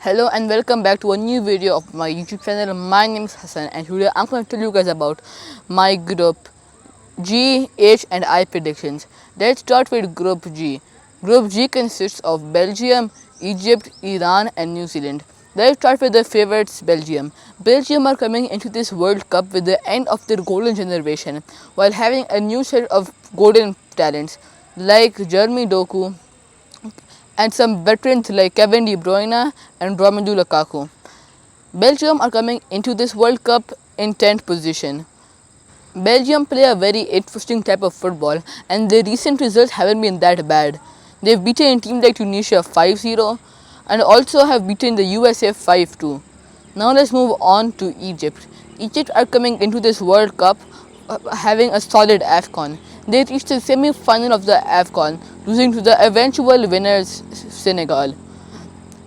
Hello and welcome back to a new video of my YouTube channel. My name is Hassan and today I'm going to tell you guys about my group G, H and I predictions. Let's start with Group G. Group G consists of Belgium, Egypt, Iran and New Zealand. Let's start with the favorites Belgium. Belgium are coming into this World Cup with the end of their golden generation while having a new set of golden talents like Jeremy Doku, and some veterans like Kevin De Bruyne and Romelu Lukaku. Belgium are coming into this World Cup in 10th position. Belgium play a very interesting type of football and their recent results haven't been that bad. They've beaten a team like Tunisia 5-0 and also have beaten the USA 5-2. Now let's move on to Egypt. Egypt are coming into this World Cup having a solid AFCON. They reached the semi-final of the AFCON, losing to the eventual winners Senegal.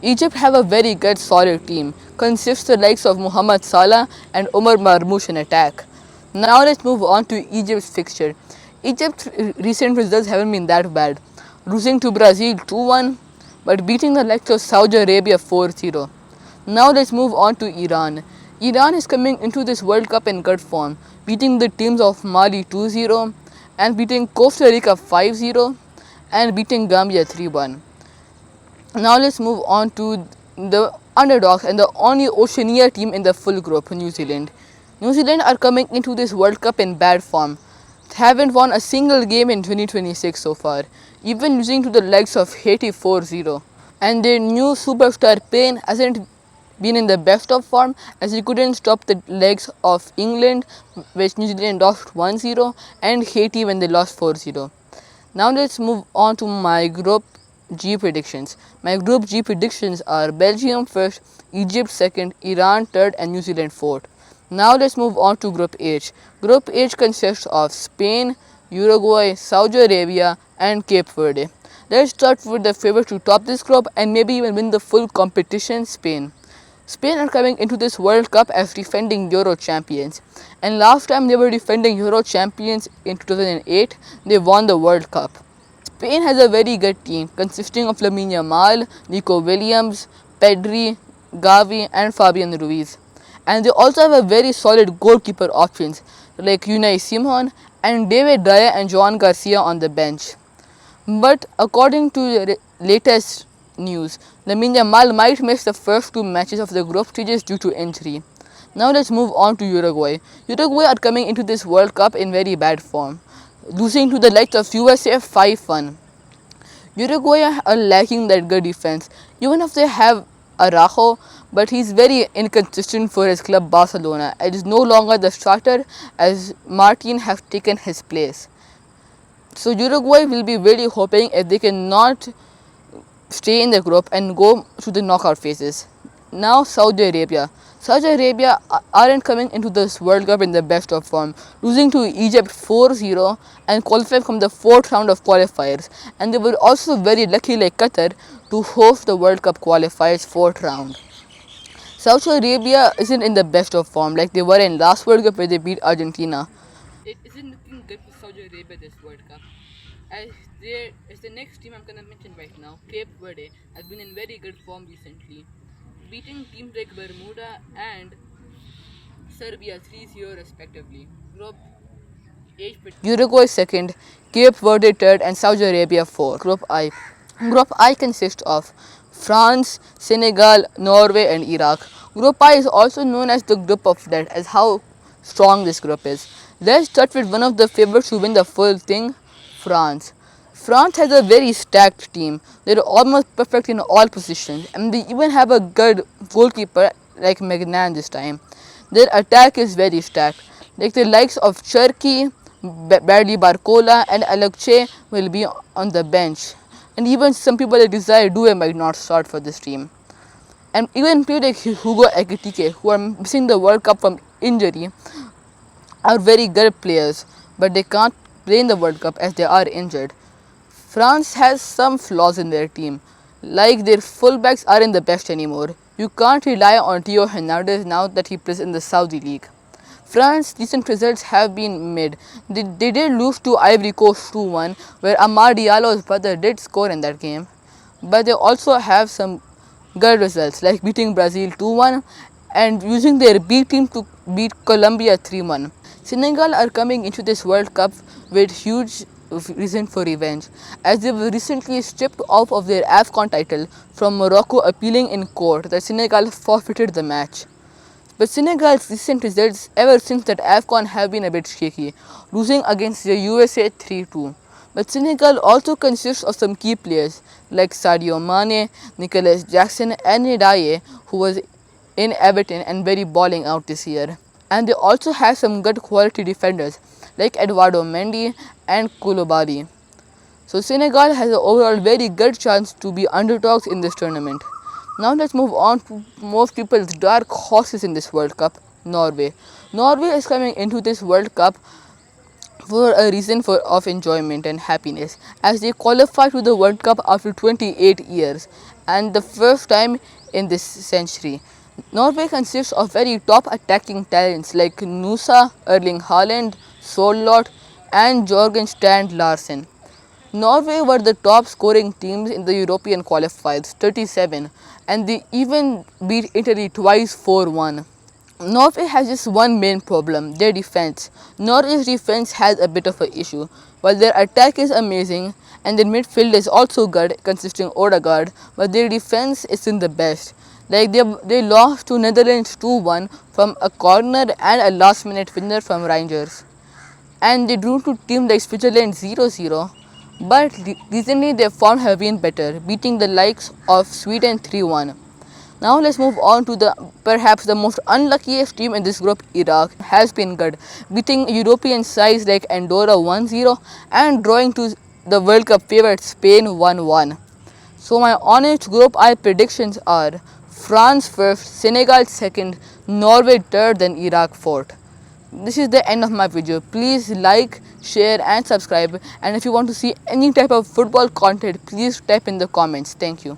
Egypt have a very good solid team, consists the likes of Mohamed Salah and Omar Marmoush in attack. Now let's move on to Egypt's fixture. Egypt's recent results haven't been that bad, losing to Brazil 2-1 but beating the likes of Saudi Arabia 4-0. Now let's move on to Iran. Iran is coming into this World Cup in good form, beating the teams of Mali 2-0 and beating Costa Rica 5-0 and beating Gambia 3-1. Now let's move on to the underdogs and the only Oceania team in the full group, New Zealand. New Zealand are coming into this World Cup in bad form. Haven't won a single game in 2026 so far, even losing to the likes of Haiti 4-0. And their new superstar Payne hasn't been in the best of form as he couldn't stop the legs of England, which New Zealand lost 1-0, and Haiti when they lost 4-0. Now let's move on to my Group G predictions. My Group G predictions are Belgium first, Egypt second, Iran third and New Zealand fourth. Now let's move on to Group H. Group H consists of Spain, Uruguay, Saudi Arabia and Cape Verde. Let's start with the favorite to top this group and maybe even win the full competition, Spain. Spain are coming into this World Cup as defending Euro champions. And last time they were defending Euro champions in 2008, they won the World Cup. Spain has a very good team consisting of Lamine Yamal, Nico Williams, Pedri, Gavi and Fabian Ruiz. And they also have a very solid goalkeeper options like Unai Simon and David Raya and Joan Garcia on the bench. But according to the latest news, Lamine Yamal might miss the first two matches of the group stages due to injury. Now let's move on to Uruguay. Uruguay are coming into this World Cup in very bad form, losing to the likes of USA 5-1. Uruguay are lacking that good defense, even if they have Araujo, but he's very inconsistent for his club Barcelona and is no longer the starter as Martin has taken his place. So Uruguay will be really hoping if they cannot stay in the group and go to the knockout phases. Now Saudi Arabia. Saudi Arabia aren't coming into this World Cup in the best of form, losing to Egypt 4-0 and qualifying from the fourth round of qualifiers. And they were also very lucky like Qatar to host the World Cup qualifiers fourth round. Saudi Arabia isn't in the best of form like they were in last World Cup where they beat Argentina. It isn't looking good for Saudi Arabia this World Cup. As there is the next team I'm gonna mention right now, Cape Verde, has been in very good form recently, beating teams like Bermuda and Serbia 3-0 respectively. Group H, Uruguay second, Cape Verde third and Saudi Arabia fourth. Group I. Group I consists of France, Senegal, Norway and Iraq. Group I is also known as the Group of Death as how strong this group is. Let's start with one of the favorites to win the full thing, France. France has a very stacked team. They're almost perfect in all positions and they even have a good goalkeeper like Magnan this time. Their attack is very stacked. Like the likes of Cherki, Bradley Barcola and Alokche will be on the bench. And even some people like Desire Due might not start for this team. And even people like Hugo Ekitike, who are missing the World Cup from injury, are very good players, but they can't play in the World Cup as they are injured. France has some flaws in their team, like their fullbacks aren't the best anymore. You can't rely on Theo Hernandez now that he plays in the Saudi League. France's recent results have been mid. They did lose to Ivory Coast 2-1, where Amar Diallo's brother did score in that game, but they also have some good results like beating Brazil 2-1 and using their B team to beat Colombia 3-1. Senegal are coming into this World Cup with huge reason for revenge, as they were recently stripped off of their AFCON title from Morocco, appealing in court that Senegal forfeited the match. But Senegal's recent results ever since that AFCON have been a bit shaky, losing against the USA 3-2. But Senegal also consists of some key players like Sadio Mane, Nicolas Jackson and Ndiaye, who was in Everton and very balling out this year. And they also have some good quality defenders like Eduardo Mendy and Koulibaly. So Senegal has an overall very good chance to be underdogs in this tournament. Now let's move on to most people's dark horses in this World Cup, Norway. Norway is coming into this World Cup for a reason of enjoyment and happiness, as they qualify to the World Cup after 28 years and the first time in this century. Norway consists of very top attacking talents like Nusa, Erling Haaland, Solot and Jorgen Strand Larsen. Norway were the top scoring teams in the European qualifiers, 37, and they even beat Italy twice 4-1. Norway has just one main problem, their defense. Norway's defense has a bit of an issue. While their attack is amazing and their midfield is also good, consisting Odegaard, but their defense isn't the best. Like they lost to Netherlands 2-1 from a corner and a last minute winner from Rangers. And they drew to teams like Switzerland 0-0. But recently their form have been better, beating the likes of Sweden 3-1. Now let's move on to perhaps the most unluckiest team in this group, Iraq, has been good, beating European sides like Andorra 1-0 and drawing to the World Cup favourite Spain 1-1. So my honest group I predictions are France first, Senegal second, Norway third, then Iraq fourth. This is the end of my video. Please like, share and subscribe, and if you want to see any type of football content, please type in the comments. Thank you.